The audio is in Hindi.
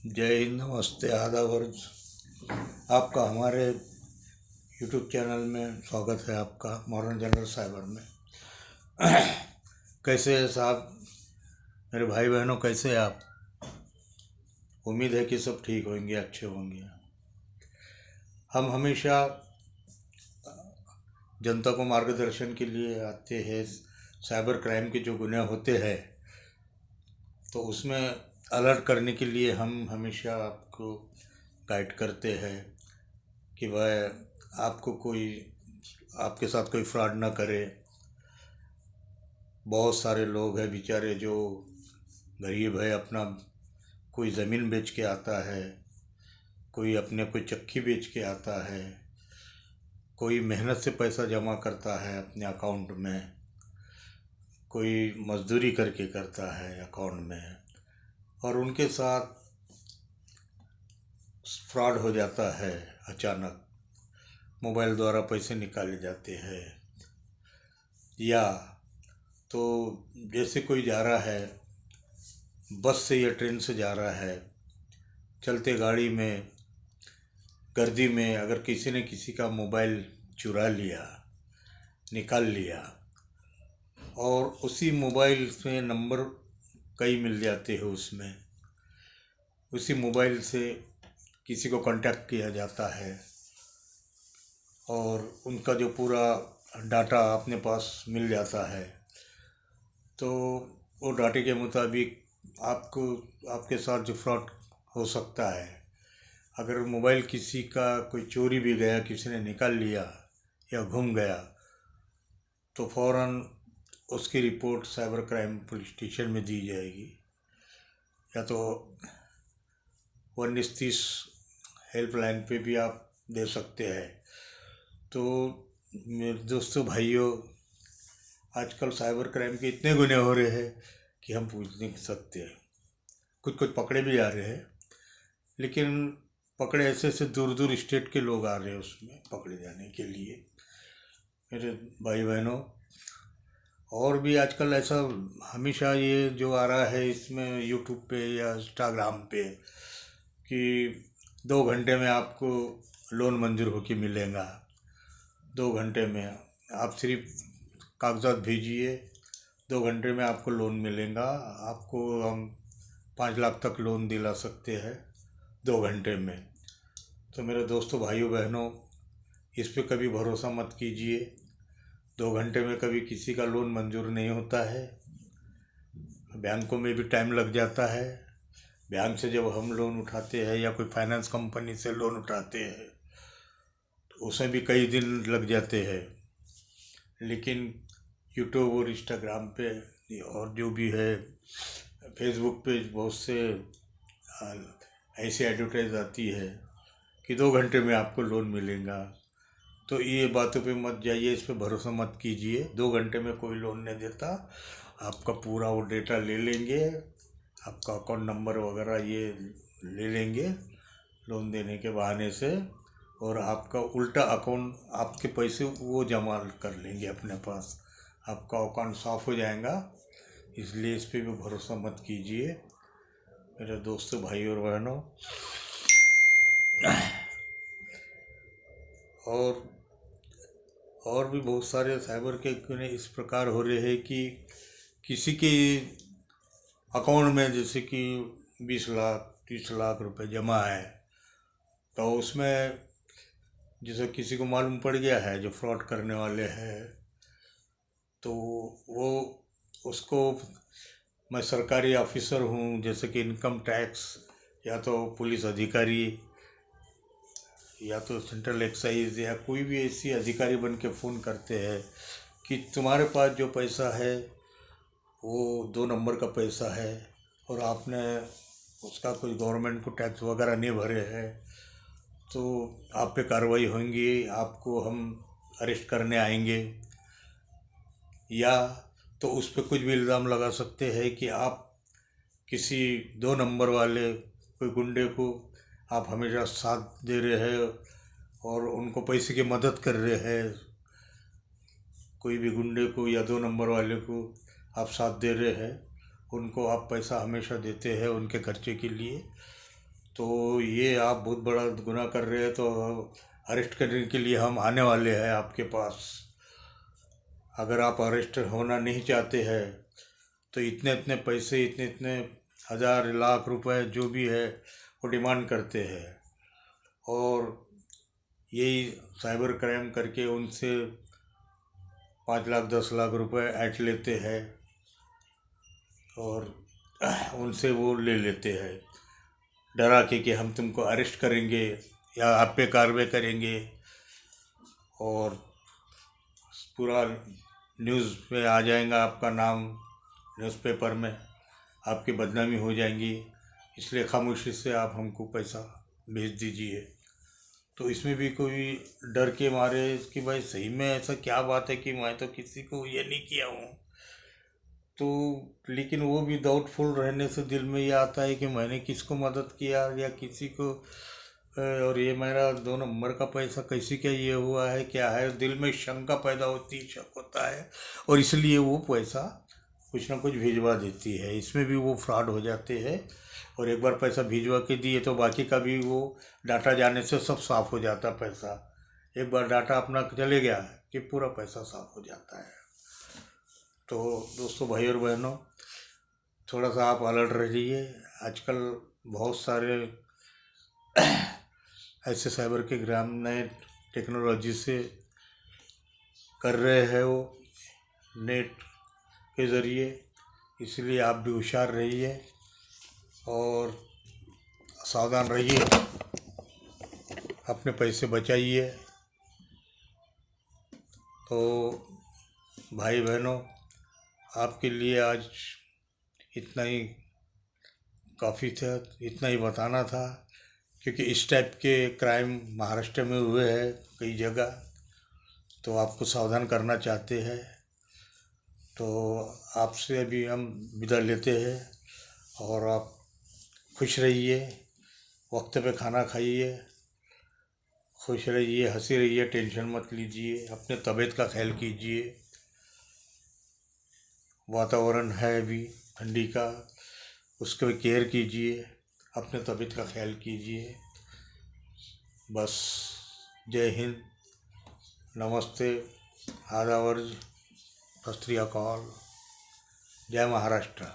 जय हिंद, नमस्ते, आदाब और आपका हमारे यूट्यूब चैनल में स्वागत है। आपका मॉडर्न जनरल साइबर में। कैसे हैं साहब, मेरे भाई बहनों, कैसे हैं आप? उम्मीद है कि सब ठीक होंगे, अच्छे होंगे। हम हमेशा जनता को मार्गदर्शन के लिए आते हैं। साइबर क्राइम के जो गुनाह होते हैं तो उसमें अलर्ट करने के लिए हम हमेशा आपको गाइड करते हैं कि वह आपके साथ कोई फ्रॉड ना करे। बहुत सारे लोग हैं बेचारे जो गरीब है, अपना कोई ज़मीन बेच के आता है, कोई अपने कोई चक्की बेच के आता है, कोई मेहनत से पैसा जमा करता है अपने अकाउंट में, कोई मजदूरी करके करता है अकाउंट में, और उनके साथ फ्रॉड हो जाता है। अचानक मोबाइल द्वारा पैसे निकाले जाते हैं। या तो जैसे कोई जा रहा है, बस से या ट्रेन से जा रहा है, चलते गाड़ी में गर्दी में अगर किसी ने किसी का मोबाइल चुरा लिया, निकाल लिया, और उसी मोबाइल में नंबर कई मिल जाते हैं, उसमें उसी मोबाइल से किसी को कांटेक्ट किया जाता है और उनका जो पूरा डाटा अपने पास मिल जाता है। तो वो डाटे के मुताबिक आपके साथ जो फ्रॉड हो सकता है, अगर मोबाइल किसी का कोई चोरी भी गया, किसी ने निकाल लिया या गुम गया, तो फ़ौरन उसकी report cyber crime police station में दी जाएगी, या तो 1930 हेल्पलाइन पे भी आप दे सकते हैं। तो मेरे दोस्तों, भाइयों, आजकल साइबर क्राइम के इतने गुनाह हो रहे हैं कि हम पूछ नहीं सकते। कुछ कुछ पकड़े भी जा रहे हैं, लेकिन पकड़े ऐसे ऐसे दूर दूर स्टेट के लोग आ रहे हैं उसमें पकड़े जाने के लिए। मेरे भाई बहनों, और भी आजकल ऐसा हमेशा ये जो आ रहा है इसमें यूट्यूब पे या इंस्टाग्राम पे कि 2 घंटे में आपको लोन मंजूर होके मिलेगा। 2 घंटे में आप सिर्फ कागजात भेजिए, 2 घंटे में आपको लोन मिलेगा। आपको हम 5 लाख तक लोन दिला सकते हैं 2 घंटे में। तो मेरे दोस्तों, भाइयों बहनों, इस पे कभी भरोसा मत कीजिए। 2 घंटे में कभी किसी का लोन मंजूर नहीं होता है। बैंकों में भी टाइम लग जाता है। बैंक से जब हम लोन उठाते हैं या कोई फाइनेंस कंपनी से लोन उठाते हैं तो उसमें भी कई दिन लग जाते हैं। लेकिन यूट्यूब और इंस्टाग्राम पे और जो भी है फेसबुक पे बहुत से ऐसे एडवर्टाइज आती है कि 2 घंटे में आपको लोन मिलेगा। तो ये बातों पे मत जाइए, इस पे भरोसा मत कीजिए। 2 घंटे में कोई लोन नहीं देता। आपका पूरा वो डेटा ले लेंगे, आपका अकाउंट नंबर वगैरह ये ले लेंगे लोन देने के बहाने से, और आपका उल्टा अकाउंट, आपके पैसे वो जमा कर लेंगे अपने पास। आपका अकाउंट साफ हो जाएगा। इसलिए इस पे भी भरोसा मत कीजिए मेरे दोस्तों, भाई और बहनों। और भी बहुत सारे साइबर के गुनाह इस प्रकार हो रहे हैं कि किसी के अकाउंट में जैसे कि 20 लाख 30 लाख रुपए जमा है, तो उसमें जैसे किसी को मालूम पड़ गया है जो फ्रॉड करने वाले हैं, तो वो उसको, मैं सरकारी ऑफिसर हूँ जैसे कि इनकम टैक्स या तो पुलिस अधिकारी या तो सेंट्रल एक्साइज या कोई भी ऐसी अधिकारी बन के फ़ोन करते हैं कि तुम्हारे पास जो पैसा है वो 2 नंबर का पैसा है और आपने उसका कोई गवर्नमेंट को टैक्स वगैरह नहीं भरे हैं, तो आप पे कार्रवाई होंगी, आपको हम अरेस्ट करने आएंगे। या तो उस पर कुछ भी इल्ज़ाम लगा सकते हैं कि आप किसी 2 नंबर वाले कोई गुंडे को आप हमेशा साथ दे रहे हैं और उनको पैसे की मदद कर रहे हैं। कोई भी गुंडे को या 2 नंबर वाले को आप साथ दे रहे हैं, उनको आप पैसा हमेशा देते हैं उनके खर्चे के लिए। तो ये आप बहुत बड़ा गुनाह कर रहे हैं, तो अरेस्ट करने के लिए हम आने वाले हैं आपके पास। अगर आप अरेस्ट होना नहीं चाहते हैं तो इतने इतने पैसे, इतने इतने हज़ार लाख रुपए जो भी है वो डिमांड करते हैं, और यही साइबर क्राइम करके उनसे 5 लाख 10 लाख रुपए ऐंठ लेते हैं और उनसे वो ले लेते हैं डरा के हम तुमको अरेस्ट करेंगे या आप पे कार्रवाई करेंगे, और पूरा न्यूज़ पे आ जाएगा आपका नाम, न्यूज़पेपर में आपकी बदनामी हो जाएंगी। इसलिए खामोशी से आप हमको पैसा भेज दीजिए। तो इसमें भी कोई डर के मारे कि भाई सही में ऐसा क्या बात है कि मैं तो किसी को ये नहीं किया हूँ, तो लेकिन वो भी डाउटफुल रहने से दिल में ये आता है कि मैंने किसको मदद किया या किसी को, और ये मेरा 2 नंबर का पैसा कैसे क्या ये हुआ है, क्या है, दिल में शंका पैदा होती है, शक होता है, और इसलिए वो पैसा कुछ ना कुछ भिजवा देती है। इसमें भी वो फ्रॉड हो जाते हैं, और एक बार पैसा भिजवा के दिए तो बाकी का भी वो डाटा जाने से सब साफ़ हो जाता पैसा। एक बार डाटा अपना चले गया कि पूरा पैसा साफ़ हो जाता है। तो दोस्तों, भाई और बहनों, थोड़ा सा आप अलर्ट रहिए। आजकल बहुत सारे ऐसे साइबर के क्राइम नए टेक्नोलॉजी से कर रहे हैं वो नेट के ज़रिए, इसलिए आप भी होशियार रहिए और सावधान रहिए, अपने पैसे बचाइए। तो भाई बहनों, आपके लिए आज इतना ही काफ़ी था, इतना ही बताना था, क्योंकि इस टाइप के क्राइम महाराष्ट्र में हुए हैं कई जगह, तो आपको सावधान करना चाहते हैं। तो आपसे अभी हम विदा लेते हैं, और आप खुश रहिए, वक्त पे खाना खाइए, खुश रहिए, हंसी रहिए, टेंशन मत लीजिए, अपने तबीयत का ख्याल कीजिए। वातावरण है अभी ठंडी का, उसका भी केयर कीजिए, अपने तबीयत का ख्याल कीजिए। बस, जय हिंद, नमस्ते, आदाब, सत श्री अकाल, जय महाराष्ट्र।